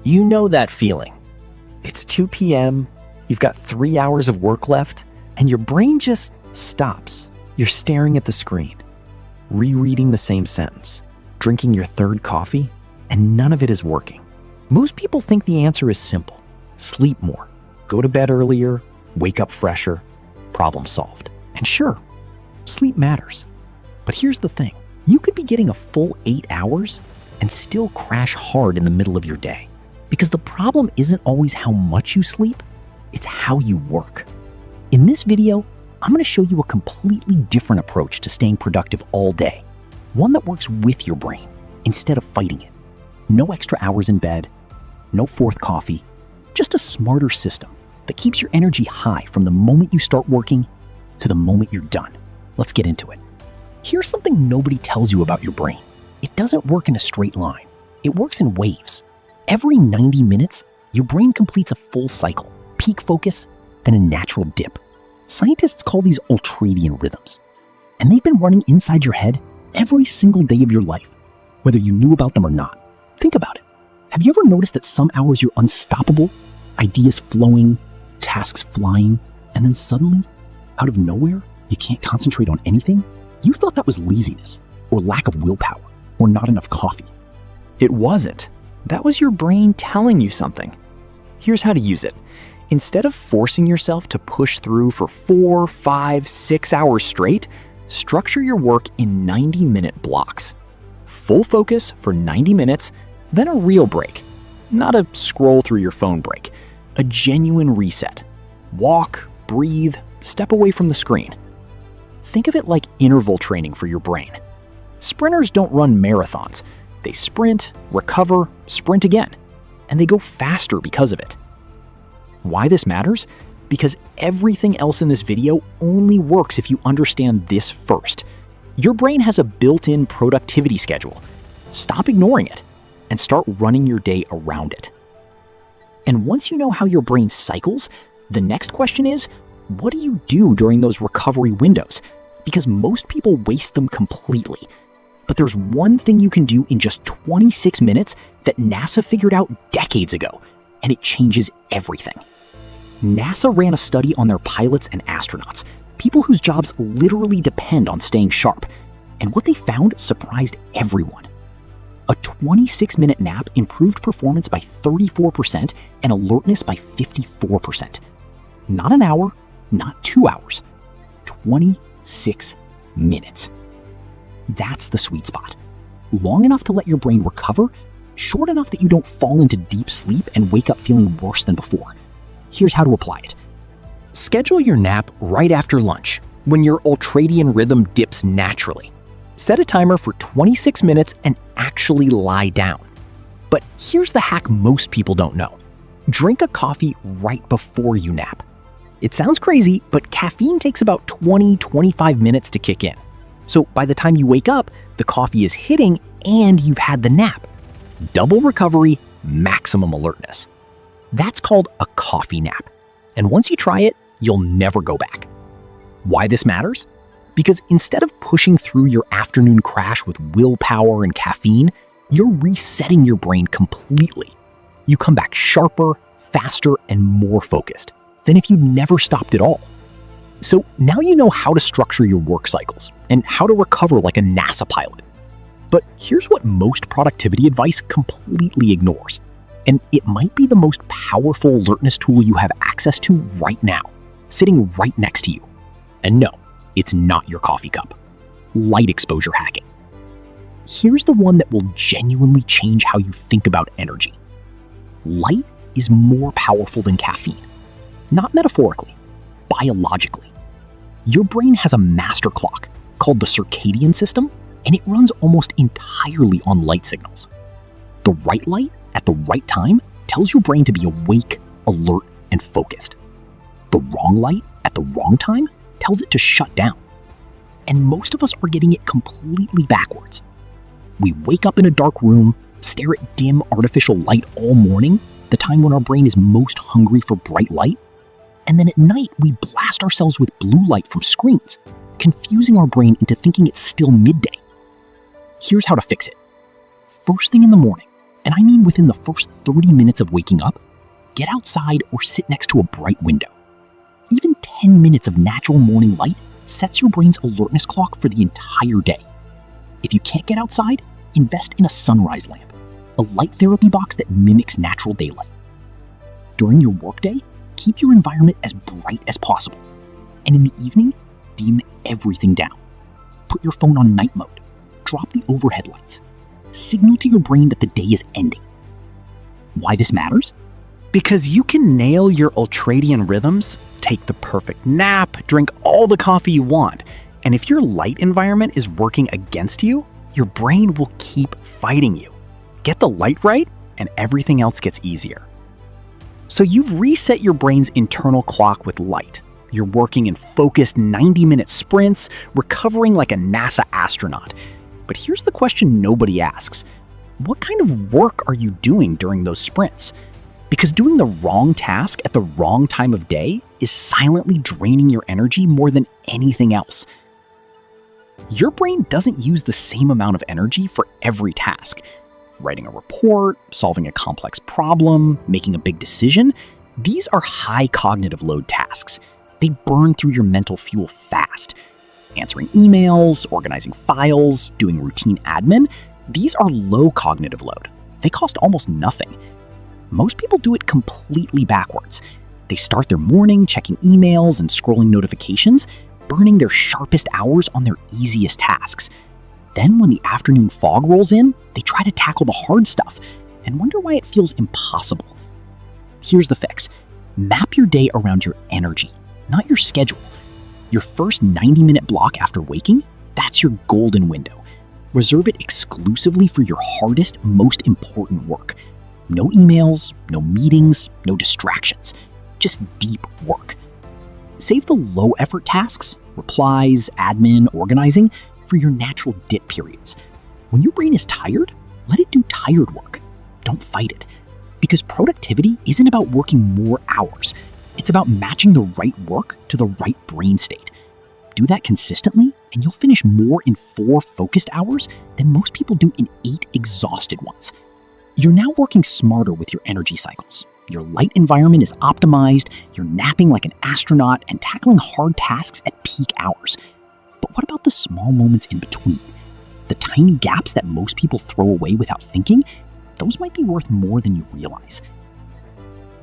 You know that feeling. It's 2 p.m., you've got 3 hours of work left, and your brain just stops. You're staring at the screen, rereading the same sentence, drinking your third coffee, and none of it is working. Most people think the answer is simple. Sleep more, go to bed earlier, wake up fresher, problem solved. And sure, sleep matters. But here's the thing. You could be getting a full 8 hours and still crash hard in the middle of your day. Because the problem isn't always how much you sleep, it's how you work. In this video, I'm going to show you a completely different approach to staying productive all day. One that works with your brain instead of fighting it. No extra hours in bed, no fourth coffee, just a smarter system that keeps your energy high from the moment you start working to the moment you're done. Let's get into it. Here's something nobody tells you about your brain. It doesn't work in a straight line. It works in waves. Every 90 minutes, your brain completes a full cycle, peak focus, then a natural dip. Scientists call these Ultradian Rhythms. And they've been running inside your head every single day of your life, whether you knew about them or not. Think about it. Have you ever noticed that some hours you're unstoppable, ideas flowing, tasks flying, and then suddenly, out of nowhere, you can't concentrate on anything? You thought that was laziness, or lack of willpower, or not enough coffee. It wasn't. That was your brain telling you something. Here's how to use it. Instead of forcing yourself to push through for 4, 5, 6 hours straight, structure your work in 90-minute blocks. Full focus for 90 minutes, then a real break. Not a scroll through your phone break. A genuine reset. Walk, breathe, step away from the screen. Think of it like interval training for your brain. Sprinters don't run marathons. They sprint, recover, sprint again, and they go faster because of it. Why this matters? Because everything else in this video only works if you understand this first. Your brain has a built-in productivity schedule. Stop ignoring it and start running your day around it. And once you know how your brain cycles, the next question is, what do you do during those recovery windows? Because most people waste them completely. But there's one thing you can do in just 26 minutes that NASA figured out decades ago, and it changes everything. NASA ran a study on their pilots and astronauts, people whose jobs literally depend on staying sharp, and what they found surprised everyone. A 26-minute nap improved performance by 34% and alertness by 54%. Not an hour, not 2 hours, 26 minutes. That's the sweet spot. Long enough to let your brain recover, short enough that you don't fall into deep sleep and wake up feeling worse than before. Here's how to apply it. Schedule your nap right after lunch, when your ultradian rhythm dips naturally. Set a timer for 26 minutes and actually lie down. But here's the hack most people don't know. Drink a coffee right before you nap. It sounds crazy, but caffeine takes about 20-25 minutes to kick in. So by the time you wake up, the coffee is hitting and you've had the nap. Double recovery, maximum alertness. That's called a coffee nap. And once you try it, you'll never go back. Why this matters? Because instead of pushing through your afternoon crash with willpower and caffeine, you're resetting your brain completely. You come back sharper, faster, and more focused than if you never stopped at all. So now you know how to structure your work cycles and how to recover like a NASA pilot. But here's what most productivity advice completely ignores. And it might be the most powerful alertness tool you have access to right now, sitting right next to you. And no, it's not your coffee cup. Light exposure hacking. Here's the one that will genuinely change how you think about energy. Light is more powerful than caffeine. Not metaphorically, biologically. Your brain has a master clock called the circadian system, and it runs almost entirely on light signals. The right light at the right time tells your brain to be awake, alert, and focused. The wrong light at the wrong time tells it to shut down. And most of us are getting it completely backwards. We wake up in a dark room, stare at dim artificial light all morning, the time when our brain is most hungry for bright light, and then at night we blast ourselves with blue light from screens, confusing our brain into thinking it's still midday. Here's how to fix it. First thing in the morning, And I mean within the first 30 minutes of waking up, get outside or sit next to a bright window. Even 10 minutes of natural morning light sets your brain's alertness clock for the entire day. If you can't get outside, invest in a sunrise lamp, a light therapy box that mimics natural daylight. During your workday, keep your environment as bright as possible. And in the evening, dim everything down. Put your phone on night mode. Drop the overhead lights. Signal to your brain that the day is ending. Why this matters? Because you can nail your ultradian rhythms, take the perfect nap, drink all the coffee you want, and if your light environment is working against you, your brain will keep fighting you. Get the light right, and everything else gets easier. So you've reset your brain's internal clock with light. You're working in focused 90-minute sprints, recovering like a NASA astronaut. But here's the question nobody asks. What kind of work are you doing during those sprints? Because doing the wrong task at the wrong time of day is silently draining your energy more than anything else. Your brain doesn't use the same amount of energy for every task. Writing a report, solving a complex problem, making a big decision, these are high cognitive load tasks. They burn through your mental fuel fast. Answering emails, organizing files, doing routine admin, these are low cognitive load. They cost almost nothing. Most people do it completely backwards. They start their morning checking emails and scrolling notifications, burning their sharpest hours on their easiest tasks. Then when the afternoon fog rolls in, they try to tackle the hard stuff and wonder why it feels impossible. Here's the fix. Map your day around your energy, not your schedule. Your first 90-minute block after waking, that's your golden window. Reserve it exclusively for your hardest, most important work. No emails, no meetings, no distractions. Just deep work. Save the low-effort tasks, replies, admin, organizing, for your natural dip periods. When your brain is tired, let it do tired work. Don't fight it. Because productivity isn't about working more hours. It's about matching the right work to the right brain state. Do that consistently, and you'll finish more in 4 focused hours than most people do in 8 exhausted ones. You're now working smarter with your energy cycles. Your light environment is optimized, you're napping like an astronaut, and tackling hard tasks at peak hours. But what about the small moments in between? The tiny gaps that most people throw away without thinking? Those might be worth more than you realize.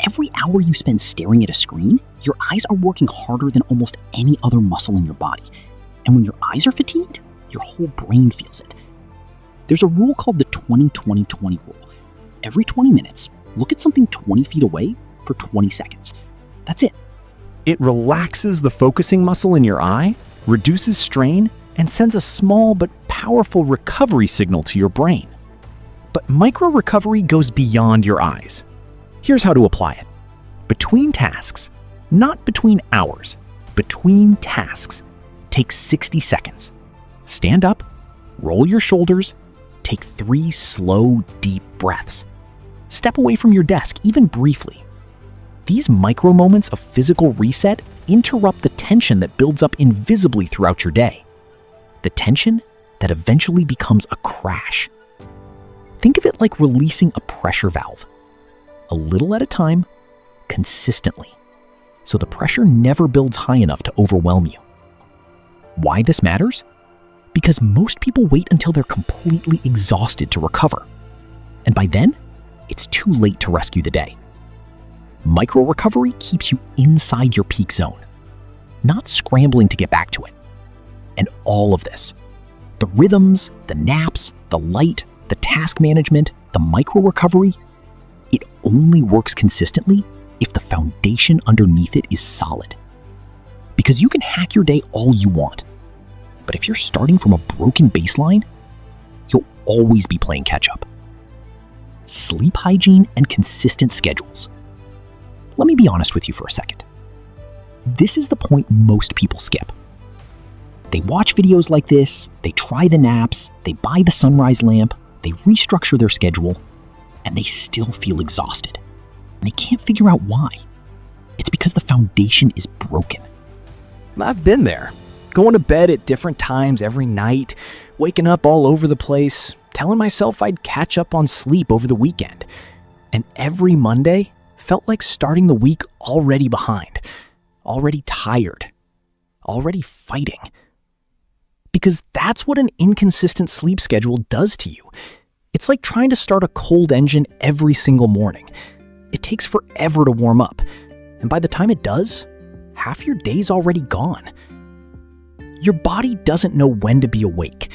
Every hour you spend staring at a screen, your eyes are working harder than almost any other muscle in your body. And when your eyes are fatigued, your whole brain feels it. There's a rule called the 20-20-20 rule. Every 20 minutes, look at something 20 feet away for 20 seconds. That's it. It relaxes the focusing muscle in your eye, reduces strain, and sends a small but powerful recovery signal to your brain. But micro-recovery goes beyond your eyes. Here's how to apply it. Between tasks, not between hours, between tasks, take 60 seconds. Stand up, roll your shoulders, take 3 slow, deep breaths. Step away from your desk, even briefly. These micro moments of physical reset interrupt the tension that builds up invisibly throughout your day. The tension that eventually becomes a crash. Think of it like releasing a pressure valve. A little at a time, consistently, so the pressure never builds high enough to overwhelm you. Why this matters? Because most people wait until they're completely exhausted to recover. And by then, it's too late to rescue the day. Micro-recovery keeps you inside your peak zone, not scrambling to get back to it. And all of this, the rhythms, the naps, the light, the task management, the micro-recovery, it only works consistently if the foundation underneath it is solid. Because you can hack your day all you want, but if you're starting from a broken baseline, you'll always be playing catch-up. Sleep hygiene and consistent schedules. Let me be honest with you for a second. This is the point most people skip. They watch videos like this, they try the naps, they buy the sunrise lamp, they restructure their schedule, and they still feel exhausted. And they can't figure out why. It's because the foundation is broken. I've been there. Going to bed at different times every night, waking up all over the place, telling myself I'd catch up on sleep over the weekend. And every Monday felt like starting the week already behind, already tired, already fighting. Because that's what an inconsistent sleep schedule does to you. It's like trying to start a cold engine every single morning. It takes forever to warm up, and by the time it does, half your day's already gone. Your body doesn't know when to be awake.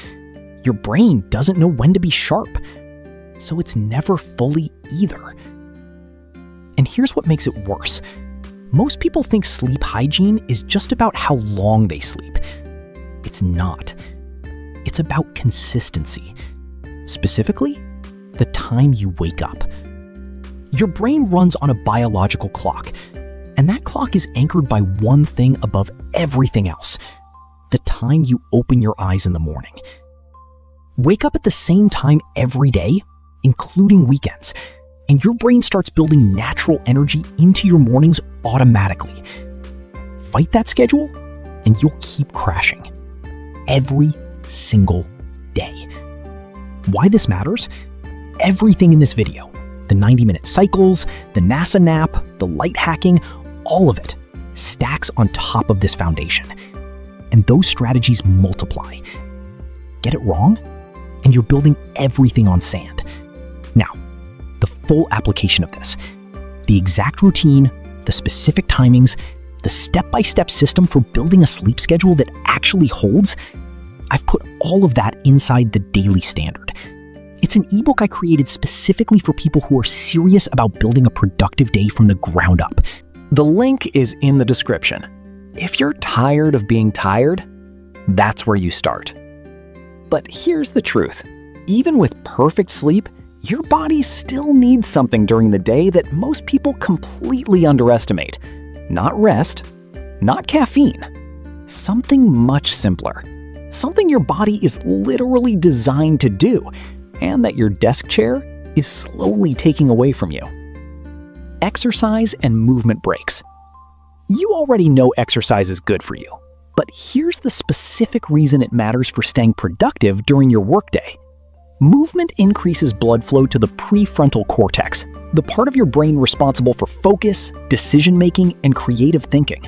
Your brain doesn't know when to be sharp. So it's never fully either. And here's what makes it worse. Most people think sleep hygiene is just about how long they sleep. It's not. It's about consistency. Specifically, the time you wake up. Your brain runs on a biological clock, and that clock is anchored by one thing above everything else: the time you open your eyes in the morning. Wake up at the same time every day, including weekends, and your brain starts building natural energy into your mornings automatically. Fight that schedule, and you'll keep crashing. Every single day. Why this matters? Everything in this video, the 90-minute cycles, the NASA nap, the light hacking, all of it stacks on top of this foundation. And those strategies multiply. Get it wrong, and you're building everything on sand. Now, the full application of this, the exact routine, the specific timings, the step-by-step system for building a sleep schedule that actually holds, I've put all of that inside the Daily Standard. It's an ebook I created specifically for people who are serious about building a productive day from the ground up. The link is in the description. If you're tired of being tired, that's where you start. But here's the truth. Even with perfect sleep, your body still needs something during the day that most people completely underestimate. Not rest, not caffeine. Something much simpler. Something your body is literally designed to do, and that your desk chair is slowly taking away from you. Exercise and movement breaks. You already know exercise is good for you, but here's the specific reason it matters for staying productive during your workday. Movement increases blood flow to the prefrontal cortex, the part of your brain responsible for focus, decision-making, and creative thinking.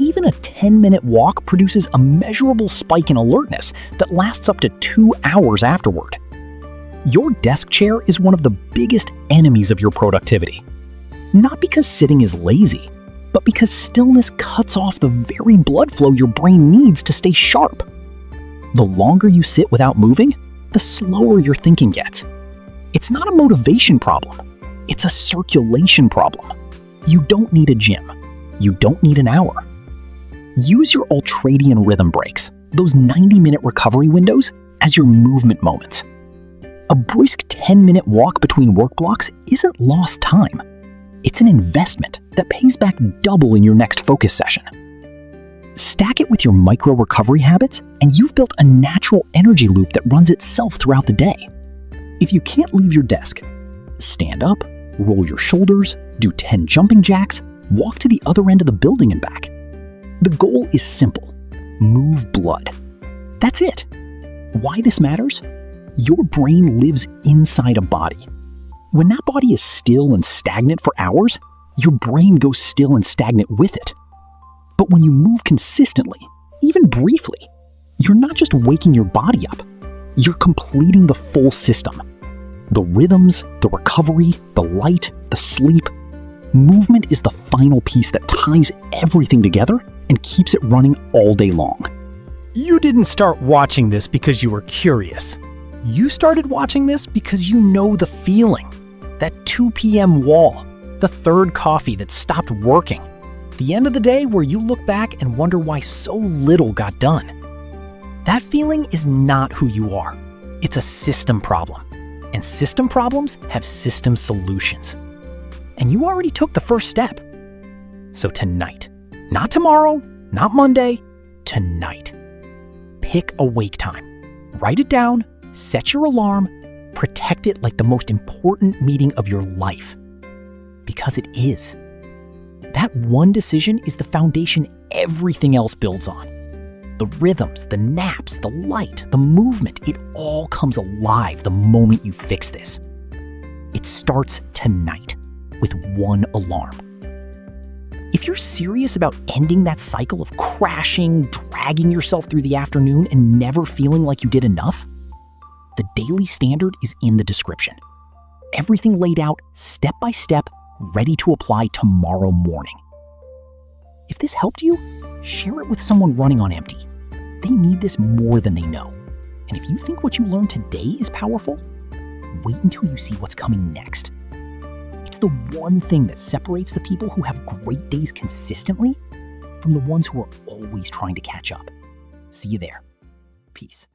Even a 10-minute walk produces a measurable spike in alertness that lasts up to 2 hours afterward. Your desk chair is one of the biggest enemies of your productivity. Not because sitting is lazy, but because stillness cuts off the very blood flow your brain needs to stay sharp. The longer you sit without moving, the slower your thinking gets. It's not a motivation problem. It's a circulation problem. You don't need a gym. You don't need an hour. Use your Ultradian rhythm breaks, those 90-minute recovery windows, as your movement moments. A brisk 10-minute walk between work blocks isn't lost time. It's an investment that pays back double in your next focus session. Stack it with your micro-recovery habits, and you've built a natural energy loop that runs itself throughout the day. If you can't leave your desk, stand up, roll your shoulders, do 10 jumping jacks, walk to the other end of the building and back. The goal is simple: move blood. That's it. Why this matters? Your brain lives inside a body. When that body is still and stagnant for hours, your brain goes still and stagnant with it. But when you move consistently, even briefly, you're not just waking your body up, you're completing the full system. The rhythms, the recovery, the light, the sleep. Movement is the final piece that ties everything together and keeps it running all day long. You didn't start watching this because you were curious. You started watching this because you know the feeling. That 2 p.m. wall, the third coffee that stopped working. The end of the day where you look back and wonder why so little got done. That feeling is not who you are. It's a system problem. And system problems have system solutions. And you already took the first step. So tonight, not tomorrow, not Monday, tonight, pick a wake time. Write it down, set your alarm, protect it like the most important meeting of your life. Because it is. That one decision is the foundation everything else builds on. The rhythms, the naps, the light, the movement, it all comes alive the moment you fix this. It starts tonight with one alarm. If you're serious about ending that cycle of crashing, dragging yourself through the afternoon and never feeling like you did enough, the daily standard is in the description. Everything laid out step by step, ready to apply tomorrow morning. If this helped you, share it with someone running on empty. They need this more than they know. And if you think what you learned today is powerful, wait until you see what's coming next. It's the one thing that separates the people who have great days consistently from the ones who are always trying to catch up. See you there. Peace.